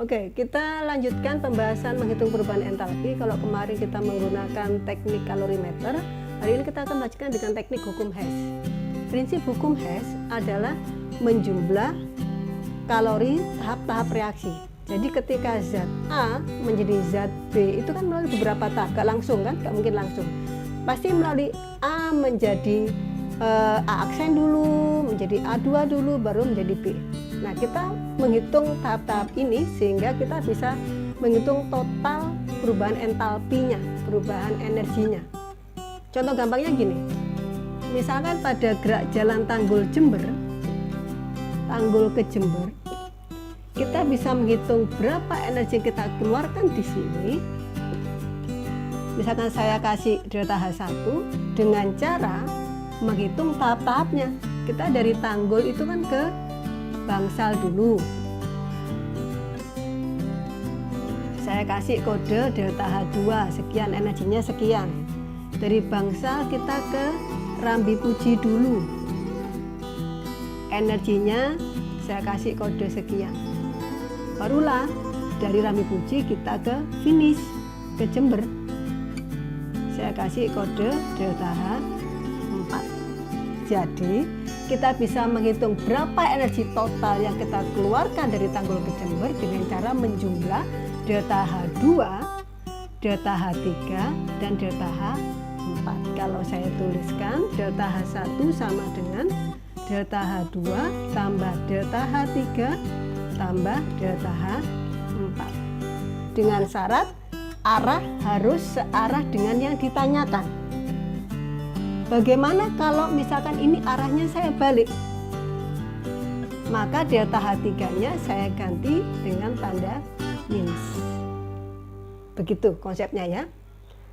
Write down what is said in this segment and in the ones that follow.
Oke, kita lanjutkan pembahasan menghitung perubahan entalpi. Kalau kemarin kita menggunakan teknik kalorimeter, hari ini kita akan melanjutkan dengan teknik hukum Hess. Prinsip hukum Hess adalah menjumlah kalori tahap-tahap reaksi. Jadi ketika zat A menjadi zat B itu kan melalui beberapa tahap, gak langsung kan, gak mungkin langsung. Pasti melalui A menjadi A aksen dulu, menjadi A2 dulu, baru menjadi B. Nah, kita menghitung tahap-tahap ini sehingga kita bisa menghitung total perubahan entalpinya, perubahan energinya. Contoh gampangnya gini, misalkan pada gerak jalan Tanggul Jember, Tanggul ke Jember, kita bisa menghitung berapa energi yang kita keluarkan di sini. Misalkan saya kasih delta H1 dengan cara menghitung tahap-tahapnya. Kita dari Tanggul itu kan ke Bangsal dulu. Saya kasih kode delta H2 sekian, energinya sekian. Dari Bangsal kita ke Rambi Puji dulu. Energinya saya kasih kode sekian. Barulah dari Rambi Puji kita ke finish, ke Jember. Saya kasih kode delta H4. Jadi kita bisa menghitung berapa energi total yang kita keluarkan dari Tanggul ke Jember dengan cara menjumlah delta H2, delta H3, dan delta H4. Kalau saya tuliskan delta H1 sama dengan delta H2 tambah delta H3 tambah delta H4. Dengan syarat arah harus searah dengan yang ditanyakan. Bagaimana kalau misalkan ini arahnya saya balik? Maka delta H3-nya saya ganti dengan tanda minus. Begitu konsepnya ya.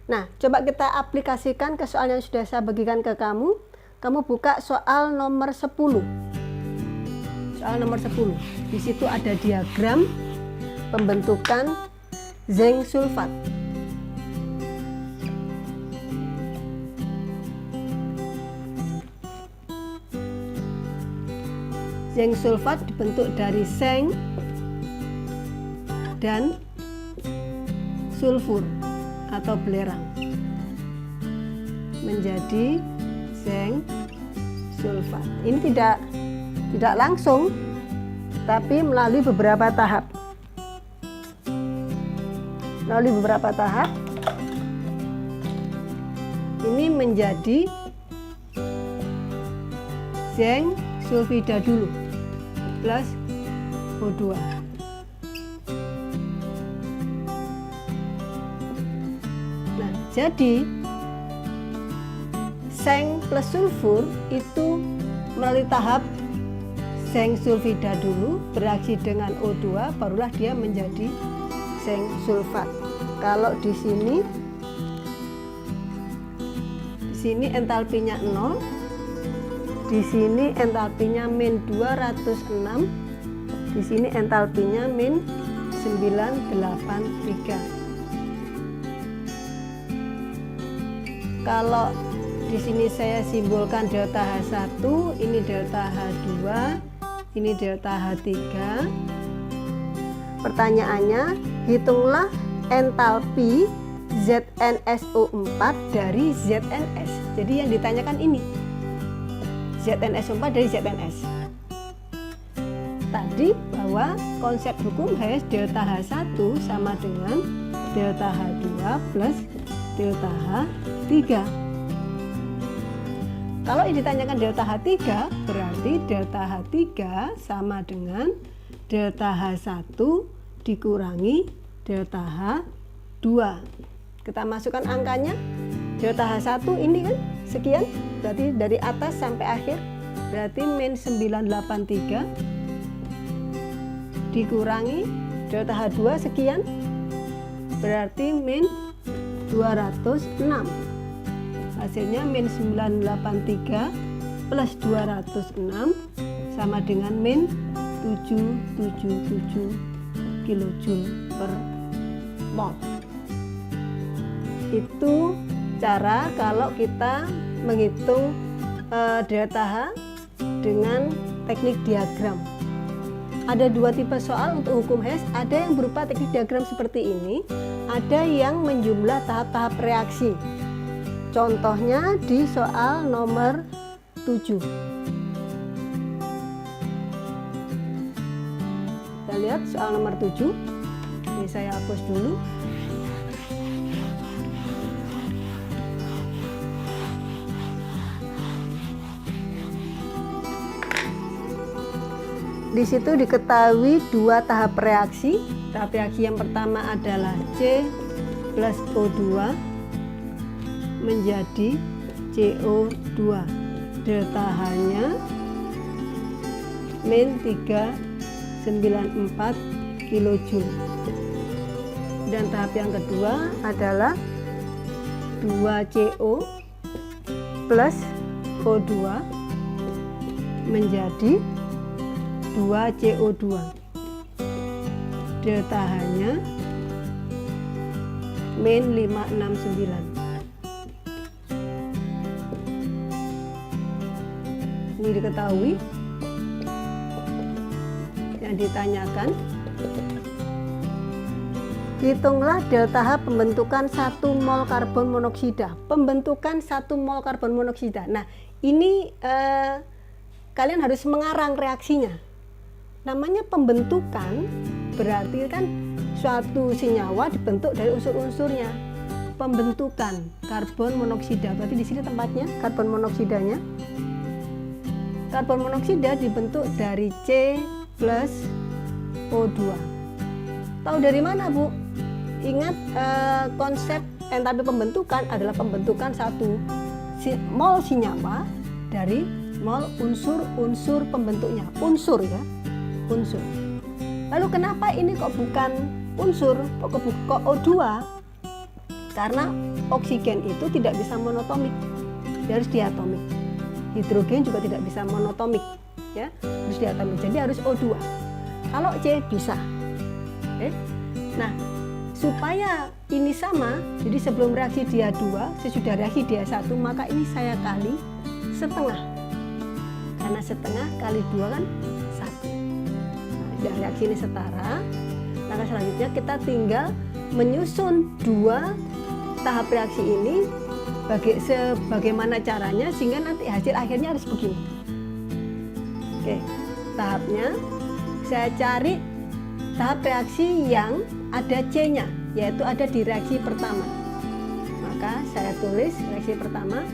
Nah, coba kita aplikasikan ke soal yang sudah saya bagikan ke kamu. Kamu buka soal nomor 10. Soal nomor 10. Di situ ada diagram pembentukan zinc sulfat. Zinc sulfat dibentuk dari seng dan sulfur atau belerang menjadi zinc sulfat. Ini tidak langsung, tapi melalui beberapa tahap. Melalui beberapa tahap ini menjadi zinc sulfida dulu plus O2. Nah, jadi seng plus sulfur itu melalui tahap zinc sulfida dulu, bereaksi dengan O2, barulah dia menjadi zinc sulfat. Kalau di sini entalpinya 0, di sini entalpinya min 206, di sini entalpinya min 983. Kalau di sini saya simbolkan delta H1, ini delta H2, ini delta H3. Pertanyaannya, hitunglah entalpi ZnSO4 dari ZNS. Jadi yang ditanyakan ini ZnSO4 dari ZNS. Tadi bahwa konsep hukum Hess delta H1 sama dengan delta H2 plus delta H3. Kalau ini ditanyakan delta H3, berarti delta H3 sama dengan delta H1 dikurangi delta H2. Kita masukkan angkanya. Delta H1 ini kan sekian, berarti dari atas sampai akhir berarti min 983 dikurangi delta H2 sekian, berarti min 206. Hasilnya min 983 plus 206 sama dengan min 777 kilojoule per mol. Itu cara kalau kita menghitung delta H dengan teknik diagram. Ada dua tipe soal untuk hukum Hess, ada yang berupa teknik diagram seperti ini, ada yang menjumlah tahap-tahap reaksi. Contohnya di soal nomor 7. Kita lihat soal nomor 7. Ini saya hapus dulu. Di situ diketahui dua tahap reaksi. Tahap reaksi yang pertama adalah C plus O2 menjadi CO2. Delta H-nya min 394 kJ. Dan tahap yang kedua adalah 2CO plus O2 menjadi 2CO2. Delta H-nya min 569. Ini diketahui. Yang ditanyakan, hitunglah delta H pembentukan 1 mol karbon monoksida. Pembentukan 1 mol karbon monoksida. Nah, ini kalian harus mengarang reaksinya. Namanya pembentukan berarti kan suatu senyawa dibentuk dari unsur-unsurnya. Pembentukan karbon monoksida, berarti di sini tempatnya karbon monoksidanya. Karbon monoksida dibentuk dari C plus O2. Tahu dari mana, Bu? Ingat konsep entalpi pembentukan adalah pembentukan 1 mol senyawa dari mol unsur-unsur pembentuknya. Unsur ya. Unsur. Lalu kenapa ini kok bukan unsur, kok O2? Karena oksigen itu tidak bisa monotomik, dia harus diatomik. Hidrogen juga tidak bisa monotomik, ya, harus diatomik. Jadi harus O2. Kalau C bisa. Oke. Nah, supaya ini sama, jadi sebelum reaksi dia 2, sesudah reaksi dia 1, maka ini saya kali setengah. Karena setengah kali 2 kan 1. Dan reaksi ini setara. Langkah selanjutnya kita tinggal menyusun dua tahap reaksi ini sebagaimana caranya sehingga nanti hasil akhirnya harus begini. Oke, tahapnya saya cari tahap reaksi yang ada C-nya, yaitu ada di reaksi pertama. Maka saya tulis reaksi pertama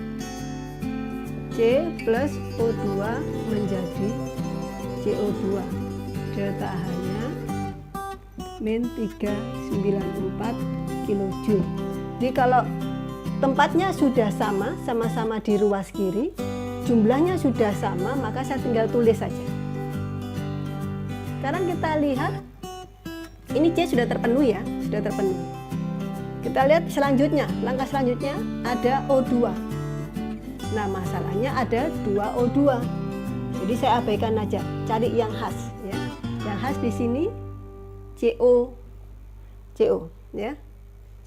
C plus O2 menjadi CO2. Delta H-nya min 394 kJ. Jadi kalau tempatnya sudah sama, sama-sama di ruas kiri, jumlahnya sudah sama, maka saya tinggal tulis saja. Sekarang kita lihat, ini C sudah terpenuhi ya, sudah terpenuhi. Kita lihat selanjutnya, langkah selanjutnya ada O2. Nah, masalahnya ada 2O2. Jadi saya abaikan aja, cari yang khas ya. Yang khas di sini CO ya.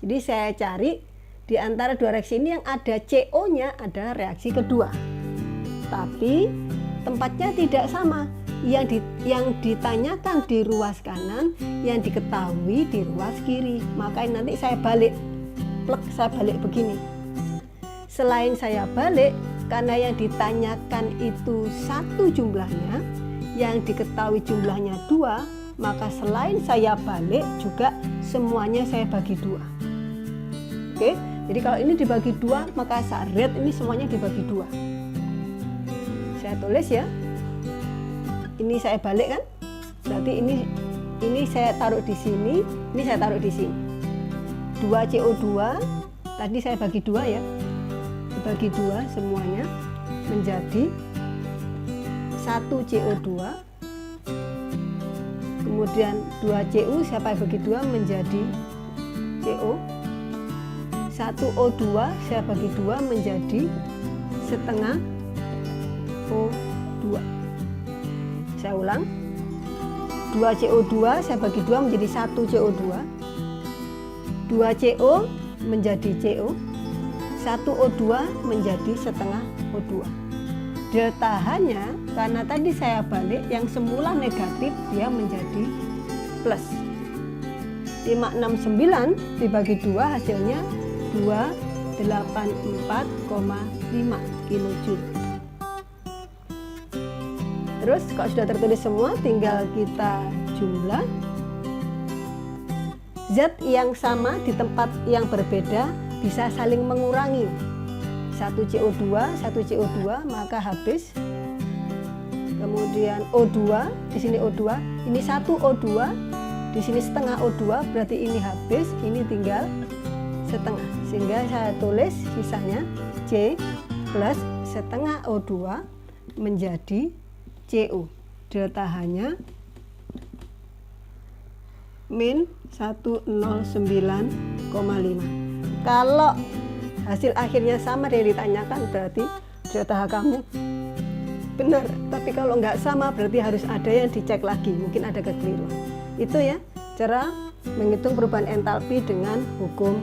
Jadi saya cari di antara dua reaksi ini yang ada CO-nya ada reaksi kedua. Tapi tempatnya tidak sama. Yang ditanyakan di ruas kanan, yang diketahui di ruas kiri. Maka nanti saya balik. Saya balik begini. Selain saya balik, karena yang ditanyakan itu 1 jumlahnya, yang diketahui jumlahnya 2, maka selain saya balik juga semuanya saya bagi 2. Oke, jadi kalau ini dibagi 2, maka saat ini semuanya dibagi 2. Saya tulis ya. Ini saya balik kan? Berarti ini saya taruh di sini, ini saya taruh di sini. 2CO2 tadi saya bagi 2 ya. Dibagi 2 semuanya menjadi 1CO2. Kemudian 2Cu saya bagi 2 menjadi CO. 1O2 saya bagi 2 menjadi setengah O2. Saya ulang. 2CO2 saya bagi 2 menjadi 1CO2. 2CO menjadi CO. 1O2 menjadi setengah O2. Delta H-nya karena tadi saya balik yang semula negatif dia menjadi plus. 569 dibagi 2 hasilnya 284,5 kilojoule. Terus kalau sudah tertulis semua tinggal kita jumlah. Zat yang sama di tempat yang berbeda bisa saling mengurangi. 1 CO2, 1 CO2 maka habis. Kemudian O2, di sini O2, ini 1 O2, di sini setengah O2, berarti ini habis, ini tinggal setengah. Sehingga saya tulis sisanya C plus setengah O2 menjadi CO. Delta H-nya min 109,5. Kalau hasil akhirnya sama yang ditanyakan berarti delta H kamu benar. Tapi kalau nggak sama berarti harus ada yang dicek lagi, mungkin ada kekeliruan. Itu ya cara menghitung perubahan entalpi dengan hukum